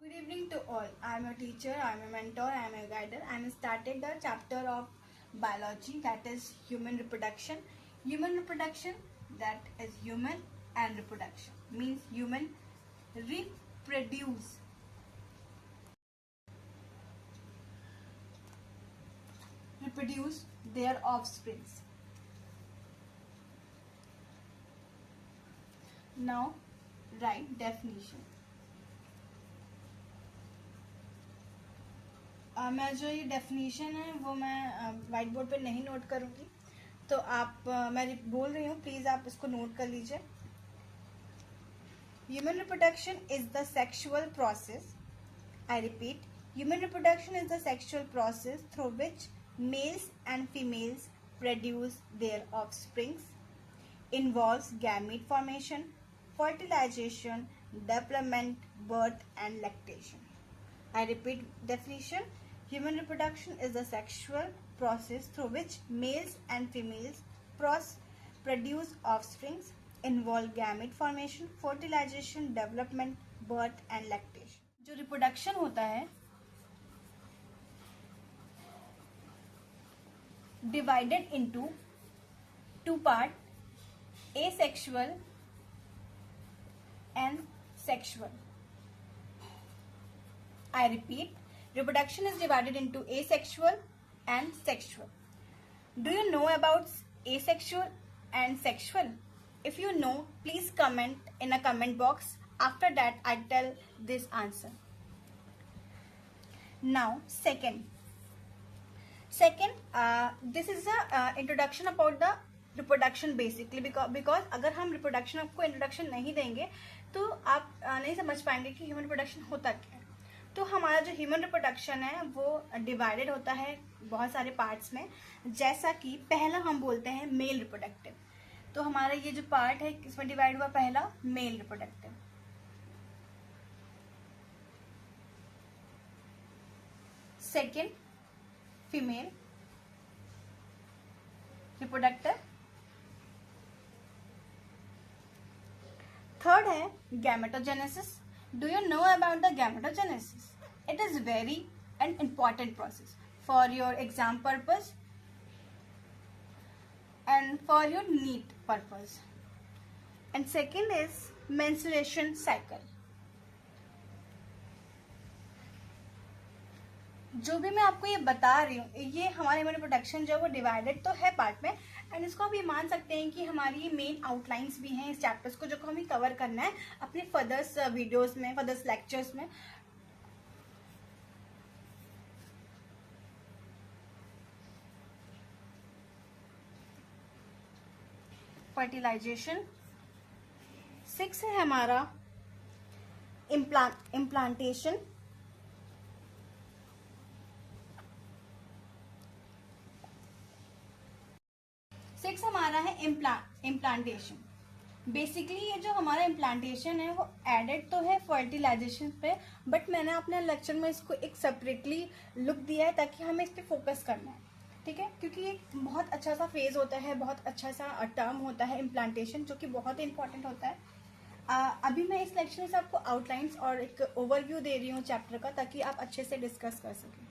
Good evening to all. I am a teacher, I am a mentor, I am a guider. I am started the chapter of biology, that is human reproduction. Human reproduction, that is human and reproduction, means human reproduce their offsprings. Now write definition. मैं जो ये definition है वो मैं white board पे नहीं note करूँगी, तो आप मैं बोल रही हूँ, प्लीज़ आप इसको नोट कर लीजिए. Human reproduction is the sexual process. I repeat, human reproduction is the sexual process through which males and females produce their offsprings. Involves gamete formation, fertilization, development, birth and lactation. I repeat definition. Human reproduction is the sexual process through which males and females produce offsprings, involve gamete formation, fertilization, development, birth and lactation. जो reproduction होता है divided into two parts, asexual and sexual. I repeat, reproduction is divided into asexual and sexual. Do you know about asexual and sexual? If you know, please comment in a comment box. After that, I tell this answer. Now, second, this is a introduction about the reproduction basically, because अगर हम reproduction आपको introduction नहीं देंगे तो आप नहीं समझ पाएंगे कि human reproduction होता क्या है. तो हमारा जो ह्यूमन रिप्रोडक्शन है वो डिवाइडेड होता है बहुत सारे पार्ट्स में. जैसा कि पहला हम बोलते हैं मेल रिप्रोडक्टिव. तो हमारा ये जो पार्ट है इसमें डिवाइड हुआ पहला male reproductive, second female reproductive, third है gametogenesis. Do you know about the gametogenesis? It is very an important process for your exam purpose and for your NEET purpose. And second is menstruation cycle. जो भी मैं आपको ये बता रही हूँ, ये हमारे रिप्रोडक्शन जो है वो डिवाइडेड तो है पार्ट में, एंड इसको आप ये मान सकते हैं कि हमारी मेन आउटलाइंस भी हैं इस चैप्टर्स को, जो को हमें कवर करना है अपने फर्दर्स वीडियोस में, फर्दर्स लेक्चर्स में. फर्टिलाइजेशन. 6 है हमारा इम्प्लांटेशन. सिक्स हमारा है इम्प्लांटेशन. बेसिकली ये जो हमारा इम्प्लांटेशन है वो एडेड तो है फर्टिलाइजेशन पे, बट मैंने अपने लेक्चर में इसको एक सेपरेटली लुक दिया है ताकि हमें इस पे फोकस करना है. ठीक है, क्योंकि ये बहुत अच्छा सा फेज होता है, बहुत अच्छा सा टर्म होता है इम्प्लांटेशन, जो कि बहुत ही इंपॉर्टेंट होता है. अभी मैं इस लेक्चर से आपको आउटलाइंस और एक ओवरव्यू दे रही हूँ चैप्टर का, ताकि आप अच्छे से डिस्कस कर सकें.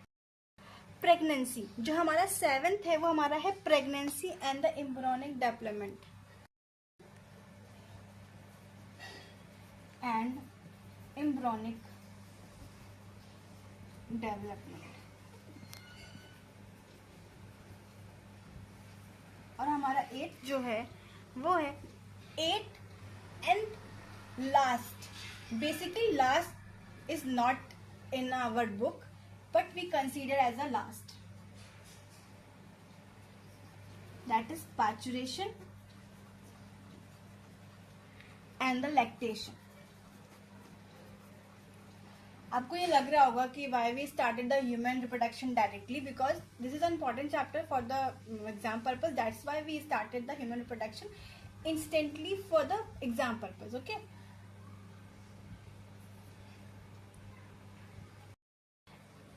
प्रेगनेंसी, जो हमारा 7th है वो हमारा है pregnancy and the embryonic development. And embryonic development. और हमारा 8th जो है वो है 8th and last. Basically last is not in our book, but we consider as a last. That is parturition and the lactation. आपको ये लग रहा होगा कि why we started the human reproduction directly, because this is an important chapter for the exam purpose. That's why we started the human reproduction instantly for the exam purpose. Okay.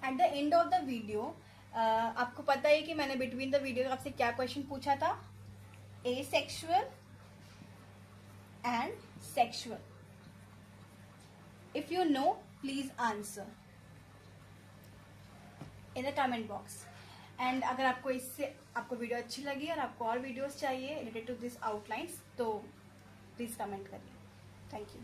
At the end of the video आपको पता है कि मैंने between the video आपसे क्या question पूछा था. Asexual and sexual. If you know, please answer in the comment box. And अगर आपको इससे आपको वीडियो अच्छी लगी और आपको और वीडियोस चाहिए रिलेटेड टू दिस आउटलाइंस तो प्लीज कमेंट करिए. Thank you.